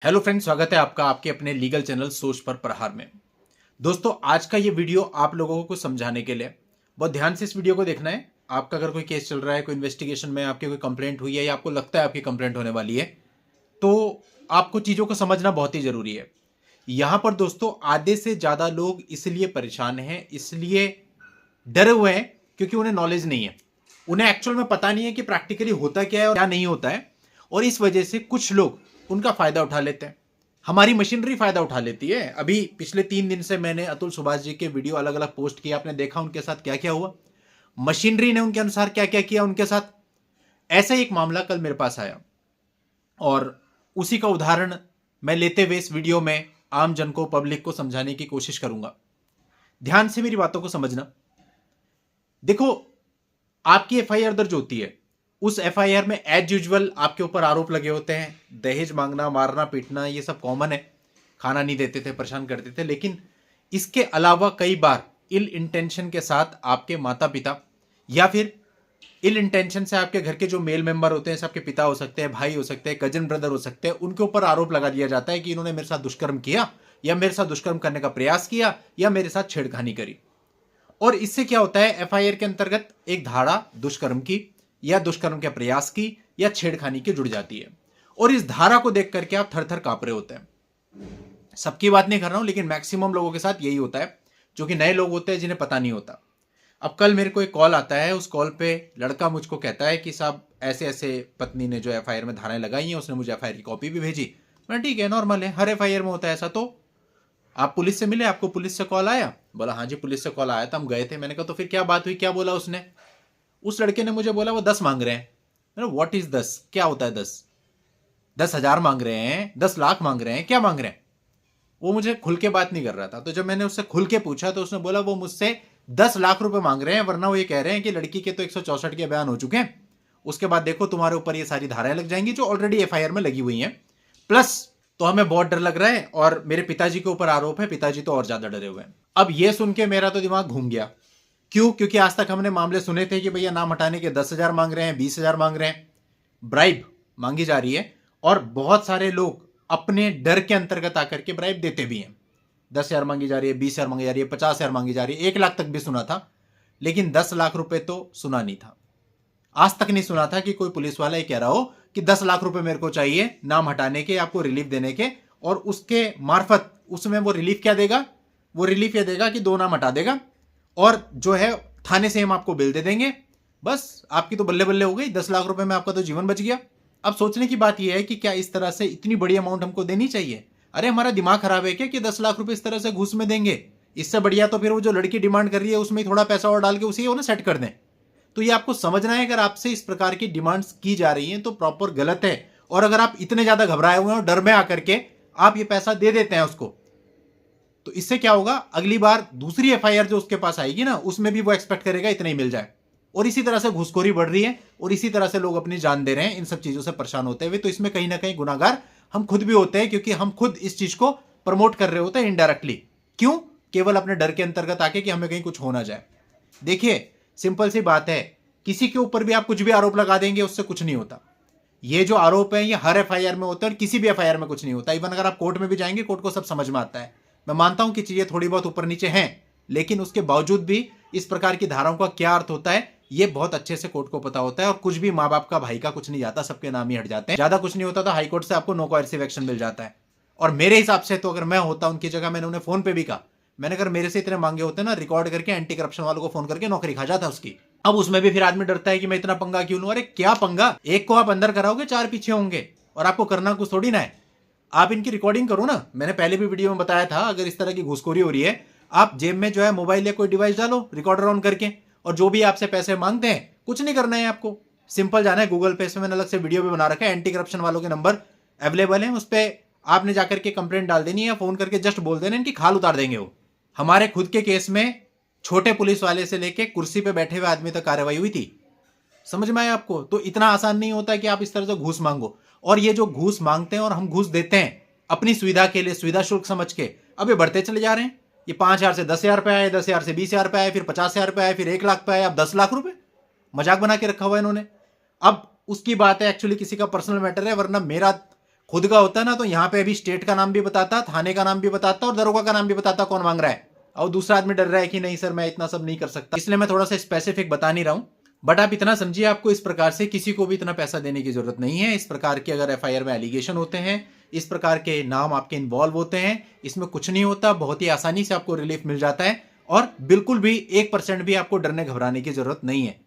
Hello friends, स्वागत है आपका आपके अपने लीगल चैनल सोच पर प्रहार में। दोस्तों, आज का ये वीडियो आप लोगों को कुछ समझाने के लिए बहुत ध्यान से इस वीडियो को देखना है। आपका अगर कोई केस चल रहा है, कोई इन्वेस्टिगेशन में आपकी कोई कंप्लेंट हुई है या आपको लगता है आपकी कंप्लेंट होने वाली है, तो आपको चीज़ों को समझना बहुत ही ज़रूरी है। यहाँ पर दोस्तों आधे से ज़्यादा लोग इसलिए परेशान हैं, इसलिए डरे हुए हैं क्योंकि उन्हें नॉलेज नहीं है। उन्हें एक्चुअल में पता नहीं है कि प्रैक्टिकली होता क्या है और क्या नहीं होता है, और इस वजह से कुछ लोग उनका फायदा उठा लेते हैं। हमारी मशीनरी फायदा उठा लेती है। अभी पिछले 3 दिन से मैंने अतुल सुभाष जी के वीडियो अलग अलग पोस्ट किए, आपने देखा उनके साथ क्या क्या हुआ, मशीनरी ने उनके अनुसार क्या क्या किया उनके साथ। ऐसा ही एक मामला कल मेरे पास आया और उसी का उदाहरण मैं लेते हुए इस वीडियो में आम जन को, पब्लिक को समझाने की कोशिश करूंगा। ध्यान से मेरी बातों को समझना। देखो, आपकी एफआईआर दर्ज होती है, उस एफआईआर में एज यूजुअल आपके ऊपर आरोप लगे होते हैं। दहेज मांगना, मारना, पीटना, ये सब कॉमन है। खाना नहीं देते थे, परेशान करते थे। लेकिन इसके अलावा कई बार इल इंटेंशन के साथ आपके माता पिता या फिर इल इंटेंशन से आपके घर के जो मेल मेंबर होते हैं, आपके पिता हो सकते हैं, भाई हो सकते हैं, कजन ब्रदर हो सकते हैं, उनके ऊपर आरोप लगा दिया जाता है कि इन्होंने मेरे साथ दुष्कर्म किया या मेरे साथ दुष्कर्म करने का प्रयास किया या मेरे साथ छेड़खानी करी। और इससे क्या होता है, एफआईआर के अंतर्गत एक धारा दुष्कर्म की या दुष्कर्म के प्रयास की या छेड़खानी की जुड़ जाती है। और इस धारा को देख करके आप थर थर कांप रहे होते हैं। सबकी बात नहीं कर रहा हूं, लेकिन मैक्सिमम लोगों के साथ यही होता है, जो कि नए लोग होते हैं जिन्हें पता नहीं होता। अब कल मेरे को एक कॉल आता है, उस कॉल पे लड़का मुझको कहता है कि साहब ऐसे ऐसे पत्नी ने जो एफआईआर में धाराएं लगाई हैं, उसने मुझे एफआईआर की कॉपी भी भेजी। मैंने ठीक है, नॉर्मल है, हर एफआईआर में होता है ऐसा। तो आप पुलिस से मिले, आपको पुलिस से कॉल आया? बोला हाँ जी, पुलिस से कॉल आया था, हम गए थे। मैंने कहा तो फिर क्या बात हुई, क्या बोला उसने? उस लड़के ने मुझे बोला वो 10 मांग रहे हैं। मैंने व्हाट इज 10? क्या होता है 10? 10,000 मांग रहे हैं, 10 लाख मांग रहे हैं, क्या मांग रहे हैं? वो मुझे खुल के बात नहीं कर रहा था। तो जब मैंने उससे खुल के पूछा तो उसने बोला वो मुझसे 10 लाख रुपए मांग रहे हैं, वरना वो ये कह रहे हैं कि लड़की के तो 164 के बयान हो चुके हैं, उसके बाद देखो तुम्हारे ऊपर ये सारी धाराएं लग जाएंगी जो ऑलरेडी एफआईआर में लगी हुई हैं, प्लस तो हमें बहुत डर लग रहा है और मेरे पिताजी के ऊपर आरोप है, पिताजी तो और ज्यादा डरे हुए हैं। अब ये सुन के मेरा तो दिमाग घूम गया। क्यों? क्योंकि आज तक हमने मामले सुने थे कि भैया नाम हटाने के 10,000 मांग रहे हैं, 20,000 मांग रहे हैं, ब्राइब मांगी जा रही है। और बहुत सारे लोग अपने डर के अंतर्गत आकर के ब्राइब देते भी हैं। 10,000 मांगी जा रही है, 20,000 मांगी जा रही है, 50,000 मांगी जा रही है, 1 लाख तक भी सुना था, लेकिन 10 लाख रुपए तो सुना नहीं था। आज तक नहीं सुना था कि कोई पुलिस वाला ये कह रहा हो कि 10 लाख रुपए मेरे को चाहिए नाम हटाने के, आपको रिलीफ देने के, और उसके मार्फत उसमें वो रिलीफ क्या देगा? वो रिलीफ ये देगा कि 2 नाम हटा देगा और जो है थाने से हम आपको बिल दे देंगे, बस आपकी तो बल्ले बल्ले हो गई, 10 लाख रुपए में आपका तो जीवन बच गया। अब सोचने की बात यह है कि क्या इस तरह से इतनी बड़ी अमाउंट हमको देनी चाहिए? अरे हमारा दिमाग खराब है क्या कि 10 लाख रुपए इस तरह से घूस में देंगे? इससे बढ़िया तो फिर वो जो लड़की डिमांड कर रही है उसमें थोड़ा पैसा और डाल के उसे उन्हें सेट कर दें। तो ये आपको समझना है, अगर आपसे इस प्रकार की डिमांड्स की जा रही हैं तो प्रॉपर गलत है। और अगर आप इतने ज्यादा घबराए हुए हैं और डर में आकर के आप ये पैसा दे देते हैं उसको, तो इससे क्या होगा, अगली बार दूसरी एफआईआर जो उसके पास आएगी ना, उसमें भी वो एक्सपेक्ट करेगा इतना ही मिल जाए। और इसी तरह से घूसखोरी बढ़ रही है और इसी तरह से लोग अपनी जान दे रहे हैं इन सब चीजों से परेशान होते हुए। तो इसमें कहीं ना कहीं गुनाहगार हम खुद भी होते हैं, क्योंकि हम खुद इस चीज को प्रमोट कर रहे होते हैं इनडायरेक्टली। क्यों? केवल अपने डर के अंतर्गत आके कि हमें कहीं कुछ हो ना जाए। देखिए, सिंपल सी बात है, किसी के ऊपर भी आप कुछ भी आरोप लगा देंगे, उससे कुछ नहीं होता। ये जो आरोप है ये हर एफआईआर में होता है और किसी भी एफआईआर में कुछ नहीं होता। इवन अगर आप कोर्ट में भी जाएंगे, कोर्ट को सब समझ में आता है। मैं मानता हूं कि चीजें थोड़ी बहुत ऊपर नीचे हैं, लेकिन उसके बावजूद भी इस प्रकार की धाराओं का क्या अर्थ होता है ये बहुत अच्छे से कोर्ट को पता होता है। और कुछ भी माँ बाप का, भाई का कुछ नहीं जाता, सबके नाम ही हट जाते हैं। ज्यादा कुछ नहीं होता तो हाईकोर्ट से आपको नो कोएर्सिव एक्शन मिल जाता है। और मेरे हिसाब से तो अगर मैं होता उनकी जगह, मैंने उन्हें फोन पे भी कहा, मैंने अगर मेरे से इतने मांगे होते ना, रिकॉर्ड करके एंटी करप्शन वालों को फोन करके नौकरी खा जाता उसकी। अब उसमें भी फिर आदमी डरता है कि मैं इतना पंगा क्यों लूं। अरे क्या पंगा, एक को आप अंदर कराओगे, 4 पीछे होंगे, और आपको करना कुछ थोड़ी ना है। आप इनकी रिकॉर्डिंग करो ना। मैंने पहले भी वीडियो में बताया था, अगर इस तरह की घूसखोरी हो रही है, आप जेब में जो है मोबाइल या कोई डिवाइस डालो, रिकॉर्डर ऑन करके, और जो भी आपसे पैसे मांगते हैं कुछ नहीं करना है आपको। सिंपल जाना है गूगल पे, इसमें मैंने अलग से वीडियो भी बना रखा है, एंटी करप्शन वालों के नंबर अवेलेबल है, उस पर आपने जाकर के कंप्लेंट डाल देनी है, फोन करके जस्ट बोल देना, इनकी खाल उतार देंगे वो। हमारे खुद के केस में छोटे पुलिस वाले से लेके कुर्सी पे बैठे हुए आदमी तक कार्रवाई हुई थी। समझ में आया आपको? तो इतना आसान नहीं होता कि आप इस तरह से घूस मांगो। और ये जो घूस मांगते हैं और हम घूस देते हैं अपनी सुविधा के लिए, सुविधा शुल्क समझ के, अब ये बढ़ते चले जा रहे हैं। ये 5,000 से 10,000 पे आए, 10,000 से 20,000 पे आए, फिर 50,000 पे आए, फिर 1 लाख पे आए, अब 10 लाख रुपए। मजाक बना के रखा हुआ है इन्होंने। अब उसकी बात है, एक्चुअली किसी का पर्सनल मैटर है, वरना मेरा खुद का होता ना तो यहाँ पे अभी स्टेट का नाम भी बताता, थाने का नाम भी बताता और दरोगा का नाम भी बताता कौन मांग रहा है। और दूसरा आदमी डर रहा है कि नहीं सर मैं इतना सब नहीं कर सकता, इसलिए मैं थोड़ा सा स्पेसिफिक बता नहीं रहा हूं। बट आप इतना समझिए, आपको इस प्रकार से किसी को भी इतना पैसा देने की जरूरत नहीं है। इस प्रकार के अगर एफआईआर में एलिगेशन होते हैं, इस प्रकार के नाम आपके इन्वॉल्व होते हैं, इसमें कुछ नहीं होता, बहुत ही आसानी से आपको रिलीफ मिल जाता है और बिल्कुल भी 1% भी आपको डरने घबराने की जरूरत नहीं है।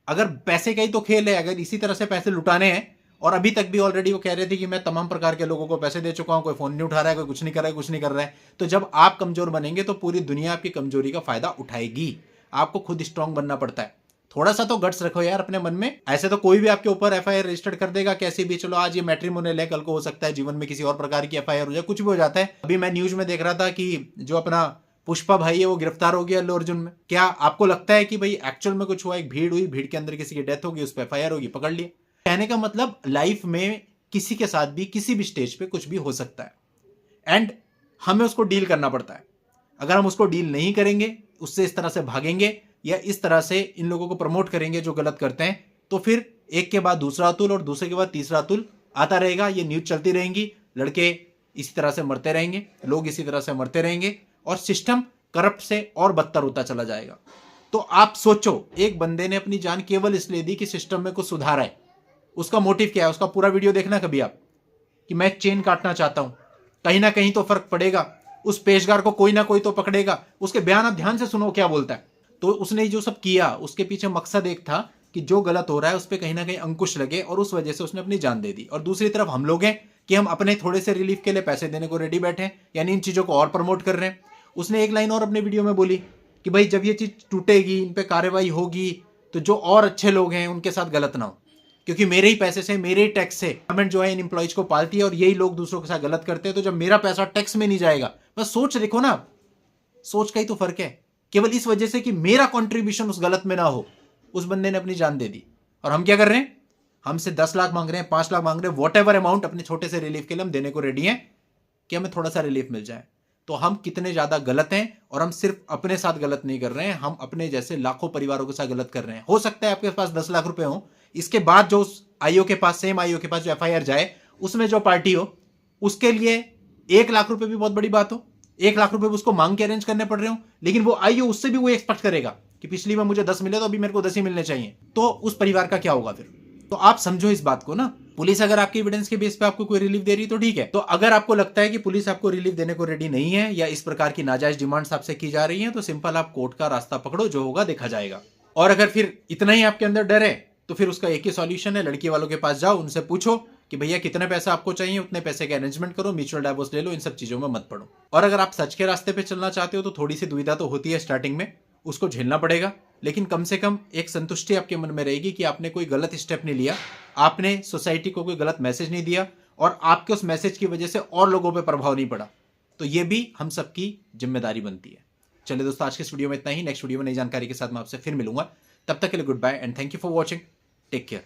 अगर पैसे का ही तो खेल है, अगर इसी तरह से पैसे लुटाने हैं, और अभी तक भी ऑलरेडी वो कह रहे थे कि मैं तमाम प्रकार के लोगों को पैसे दे चुका हूं, कोई फोन नहीं उठा रहा है, कोई कुछ नहीं कर रहा है, कुछ नहीं कर रहा है, तो जब आप कमजोर बनेंगे तो पूरी दुनिया आपकी कमजोरी का फायदा उठाएगी। आपको खुद स्ट्रांग बनना पड़ता है। थोड़ा सा तो गट्स रखो यार अपने मन में। ऐसे तो कोई भी आपके ऊपर एफआईआर रजिस्टर्ड कर देगा कैसे भी, चलो आज ये मैट्रिमोनियल है, कल को हो सकता है जीवन में किसी और प्रकार की एफआईआर हो जाए, कुछ भी हो जाता है। अभी मैं न्यूज में देख रहा था कि जो अपना पुष्पा भाई है वो गिरफ्तार हो गया अल्लू अर्जुन में। क्या आपको लगता है कि भाई एक्चुअल में कुछ हुआ? एक भीड़ हुई, भीड़ के अंदर किसी की डेथ होगी, उस पर एफआईआर होगी, पकड़ लिया। कहने का मतलब लाइफ में किसी के साथ भी किसी भी स्टेज पे कुछ भी हो सकता है एंड हमें उसको डील करना पड़ता है। अगर हम उसको डील नहीं करेंगे, उससे इस तरह से भागेंगे या इस तरह से इन लोगों को प्रमोट करेंगे जो गलत करते हैं, तो फिर एक के बाद दूसरा अतुल और दूसरे के बाद तीसरा अतुल आता रहेगा। ये न्यूज चलती रहेंगी, लड़के इसी तरह से मरते रहेंगे, लोग इसी तरह से मरते रहेंगे और सिस्टम करप्ट से और बदतर होता चला जाएगा। तो आप सोचो, एक बंदे ने अपनी जान केवल इसलिए दी कि सिस्टम में कुछ सुधार है। उसका मोटिव क्या है? उसका पूरा वीडियो देखना कभी आप, कि मैं चेन काटना चाहता हूं, कहीं ना कहीं तो फर्क पड़ेगा, उस पेशकार को कोई ना कोई तो पकड़ेगा। उसके बयान आप ध्यान से सुनो क्या बोलता है। तो उसने जो सब किया उसके पीछे मकसद एक था कि जो गलत हो रहा है उस पर कहीं ना कहीं अंकुश लगे और उस वजह से उसने अपनी जान दे दी। और दूसरी तरफ हम लोग हैं कि हम अपने थोड़े से रिलीफ के लिए पैसे देने को रेडी बैठे हैं, यानी इन चीजों को और प्रमोट कर रहे हैं। उसने एक लाइन और अपने वीडियो में बोली कि भाई जब ये चीज टूटेगी, इन पे कार्रवाई होगी, तो जो और अच्छे लोग हैं उनके साथ गलत ना हो, क्योंकि मेरे ही पैसे से, मेरे ही टैक्स से गवर्नमेंट जो है इन एम्प्लॉइज को पालती है और यही लोग दूसरों के साथ गलत करते हैं। तो जब मेरा पैसा टैक्स में नहीं जाएगा, बस सोच देखो ना, सोच का ही तो फर्क है। केवल इस वजह से कि मेरा कंट्रीब्यूशन उस गलत में ना हो, उस बंदे ने अपनी जान दे दी। और हम क्या कर रहे हैं? हमसे 10 लाख मांग रहे हैं, 5 लाख मांग रहे हैं, वॉट एवर अमाउंट अपने छोटे से रिलीफ के लिए हम देने को रेडी हैं कि हमें थोड़ा सा रिलीफ मिल जाए। तो हम कितने ज्यादा गलत हैं, और हम सिर्फ अपने साथ गलत नहीं कर रहे हैं, हम अपने जैसे लाखों परिवारों के साथ गलत कर रहे हैं। हो सकता है आपके पास 10 लाख रुपए हो, इसके बाद जो आईओ के पास, सेम आईओ के पास जो एफआईआर जाए, उसमें जो पार्टी हो उसके लिए 1 लाख रुपए भी बहुत बड़ी बात हो, 1 लाख रुपए उसको मांग के अरेंज करने पड़ रहे हो, लेकिन वो आईओ उससे भी वो एक्सपेक्ट करेगा कि पिछली बार मुझे 10 मिले तो अभी मेरे को 10 ही मिलने चाहिए। तो उस परिवार का क्या होगा फिर? तो आप समझो इस बात को ना। पुलिस अगर आपकी एविडेंस के बेस पे आपको कोई रिलीफ दे रही तो ठीक है। तो अगर आपको लगता है कि पुलिस आपको रिलीफ देने को रेडी नहीं है या इस प्रकार की नाजायज डिमांड्स आपसे की जा रही हैं, तो सिंपल आप कोर्ट का रास्ता पकड़ो, जो होगा देखा जाएगा। और अगर फिर इतना ही आपके अंदर डर है तो फिर उसका एक ही सॉल्यूशन है, लड़की वालों के पास जाओ, उनसे पूछो कि भैया कितने पैसे आपको चाहिए, उतने पैसे का अरेंजमेंट करो, म्यूचुअल डाइवोर्स ले लो, इन सब चीजों में मत पड़ो। और अगर आप सच के रास्ते पे चलना चाहते हो तो थोड़ी सी दुविधा तो होती है स्टार्टिंग में, उसको झेलना पड़ेगा, लेकिन कम से कम एक संतुष्टि आपके मन में रहेगी कि आपने कोई गलत स्टेप नहीं लिया, आपने सोसाइटी को कोई गलत मैसेज नहीं दिया और आपके उस मैसेज की वजह से और लोगों पर प्रभाव नहीं पड़ा। तो ये भी हम सबकी जिम्मेदारी बनती है। चलिए दोस्तों, आज के इस वीडियो में इतना ही। नेक्स्ट वीडियो में नई जानकारी के साथ मैं आपसे फिर मिलूंगा। तब तक के लिए goodbye and thank you for watching. Take care.